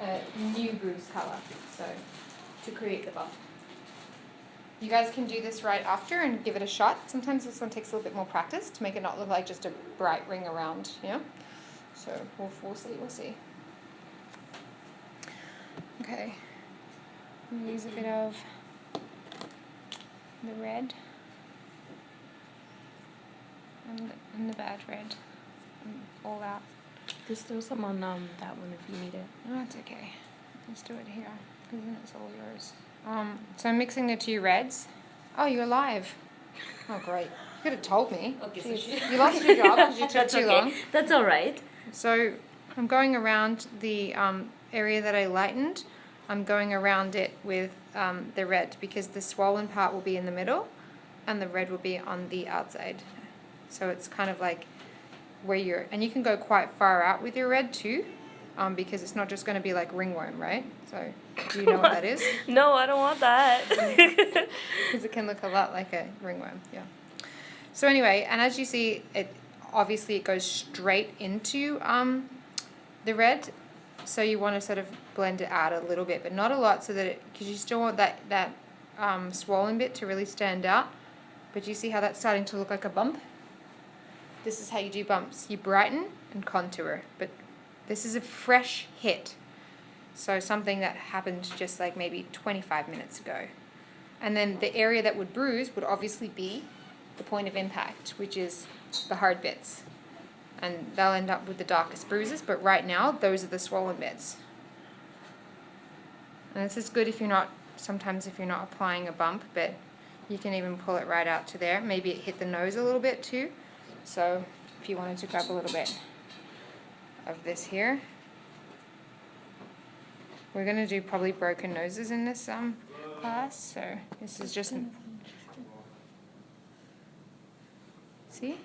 a new bruise colour, so to create the bump. You guys can do this right after and give it a shot. Sometimes this one takes a little bit more practice to make it not look like just a bright ring around, you know? So we'll see. Okay, use a bit of the red and the bad red, all out. There's still some on that one if you need it. Oh, it's okay. Let's do it here, because then it's all yours. So I'm mixing the two reds. Oh, you're live. Oh, great. You could have told me. Okay, Jeez. You lost your job because you took too long. That's all right. So I'm going around the area that I lightened. I'm going around it with the red because the swollen part will be in the middle and the red will be on the outside. So it's kind of like where you're, and you can go quite far out with your red too, because it's not just going to be like ringworm, right? So do you know what that is? No, I don't want that. Because it can look a lot like a ringworm, yeah. So anyway, and as you see, it obviously it goes straight into the red, so you want to sort of blend it out a little bit, but not a lot, so that because you still want that swollen bit to really stand out. But you see how that's starting to look like a bump? This is how you do bumps. You brighten and contour, but this is a fresh hit. So something that happened just like maybe 25 minutes ago. And then the area that would bruise would obviously be the point of impact, which is the hard bits. And they'll end up with the darkest bruises, but right now, those are the swollen bits. And this is good if you're not, sometimes if you're not applying a bump, but you can even pull it right out to there. Maybe it hit the nose a little bit too. So if you wanted to grab a little bit of this here. We're going to do probably broken noses in this class, so this is just, see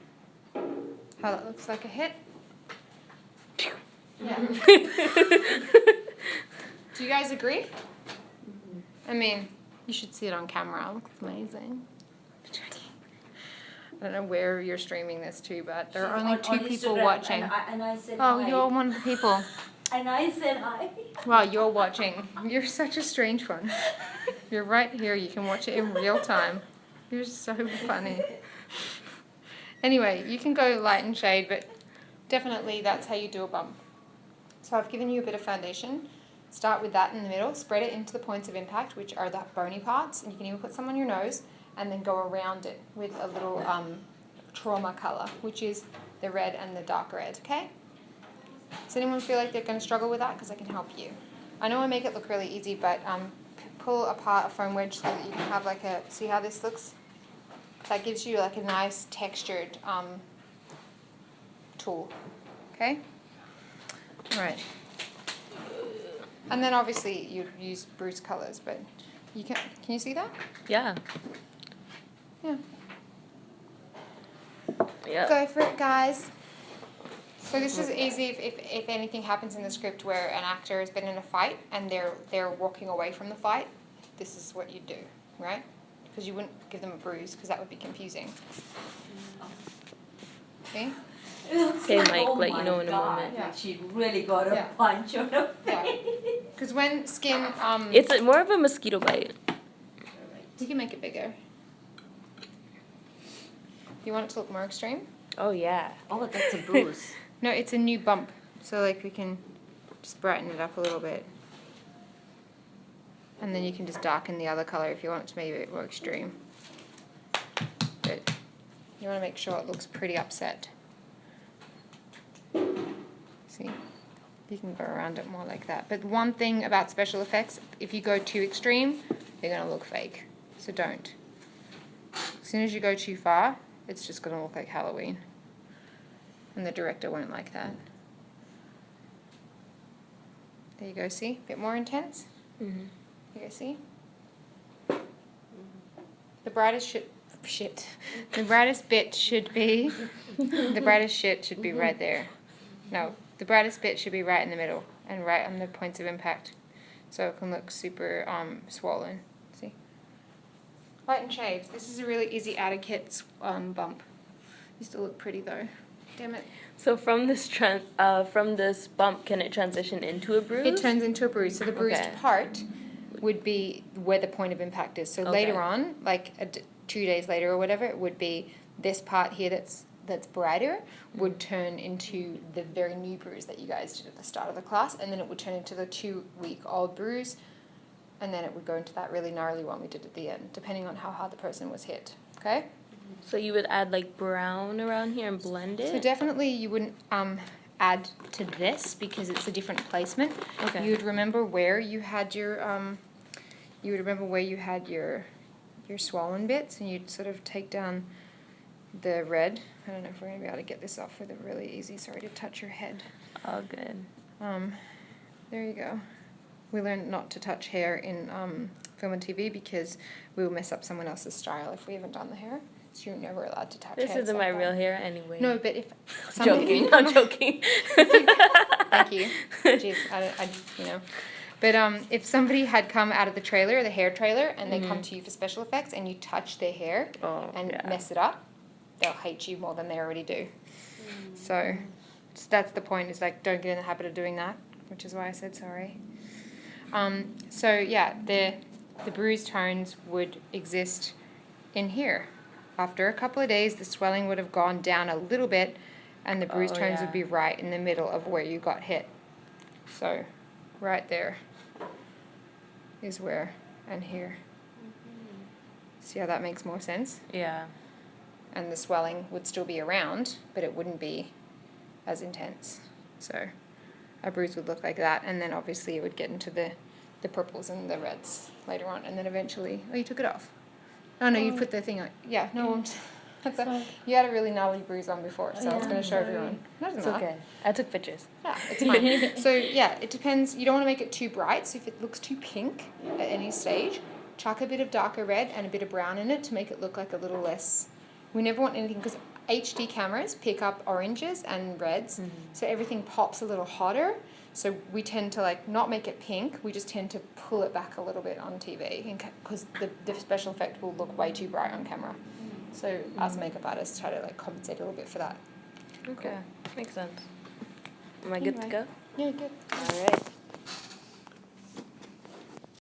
how that looks like a hit? Yeah. Do you guys agree? I mean, you should see it on camera. It looks amazing. I don't know where you're streaming this to, but there are only two people watching. And I said Oh, hi. you're one of the people. And I said hi. Wow, you're watching. You're such a strange one. You're right here. You can watch it in real time. You're so funny. Anyway, you can go light and shade, but definitely that's how you do a bump. So I've given you a bit of foundation. Start with that in the middle. Spread it into the points of impact, which are the bony parts. And you can even put some on your nose and then go around it with a little trauma color, which is the red and the dark red, okay? Does anyone feel like they're going to struggle with that? Because I can help you. I know I make it look really easy, but pull apart a foam wedge so that you can have like a, see how this looks? That gives you like a nice textured tool, okay? All right. And then obviously you'd use bruise colors, but you can you see that? Yeah. Yeah. Yeah. Go for it, guys. So this is easy if anything happens in the script where an actor has been in a fight and they're walking away from the fight. This is what you do, right? Because you wouldn't give them a bruise because that would be confusing. See? Okay, Like, Mike, oh let you my know in a God, moment. like she really got a Yeah. punch on her Yeah. face. Because when skin, It's more of a mosquito bite. you can make it bigger. You want it to look more extreme? Oh yeah. Oh, that's a bruise. No, it's a new bump. So like we can just brighten it up a little bit. And then you can just darken the other color if you want it to make it a bit more extreme. But you want to make sure it looks pretty upset. See? You can go around it more like that. But one thing about special effects, if you go too extreme, they're going to look fake. So don't. As soon as you go too far, it's just going to look like Halloween. And the director won't like that. There you go, see? A bit more intense? Mm-hmm. There you go, see? The brightest shit. The brightest bit should be, the brightest shit should be right there. No, the brightest bit should be right in the middle and right on the points of impact. So it can look super swollen. See? Light and shade. This is a really easy out of kit bump. Used to look pretty though. Damn it. So from this from this bump, can it transition into a bruise? It turns into a bruise. So the bruised Okay. part would be where the point of impact is. So later Okay. on, like 2 days later or whatever, it would be this part here that's brighter would turn into the very new bruise that you guys did at the start of the class, and then it would turn into the 2-week-old bruise, and then it would go into that really gnarly one we did at the end, depending on how hard the person was hit. Okay? So you would add like brown around here and blend it? So definitely you wouldn't add to this because it's a different placement. Okay. You would remember where you had your your swollen bits, and you'd sort of take down the red. I don't know if we're gonna be able to get this off with a really easy. Sorry to touch your head. All good. There you go. We learned not to touch hair in film and TV because we will mess up someone else's style if we haven't done the hair. So you're never allowed to touch This heads isn't like my that. real hair anyway. No, but if Joking. I'm joking. Thank you. Jeez, I you know. But if somebody had come out of the trailer, the hair trailer, and they come to you for special effects, and you touch their hair and mess it up, they'll hate you more than they already do. So that's the point. Is like don't get in the habit of doing that, which is why I said sorry. So yeah, the bruise tones would exist in here. After a couple of days, the swelling would have gone down a little bit, and the bruise tones would be right in the middle of where you got hit. So, right there is where, and here. See how that makes more sense? Yeah. And the swelling would still be around, but it wouldn't be as intense. So, a bruise would look like that, and then obviously it would get into the purples and the reds later on, and then eventually, oh, you took it off. Oh no, you put the thing on. Yeah, no, you had a really gnarly bruise on before, so I was going to show everyone. No, it It's doesn't matter. okay. I took pictures. Yeah, it's fine. So yeah, it depends. You don't want to make it too bright, so if it looks too pink at any stage, chuck a bit of darker red and a bit of brown in it to make it look like a little less. We never want anything, because HD cameras pick up oranges and reds, so everything pops a little hotter. So we tend to like not make it pink, we just tend to pull it back a little bit on TV because the special effect will look way too bright on camera. So us makeup artists try to like compensate a little bit for that. Okay. Makes sense. Am I good to Anyway. go? Yeah, good. All right.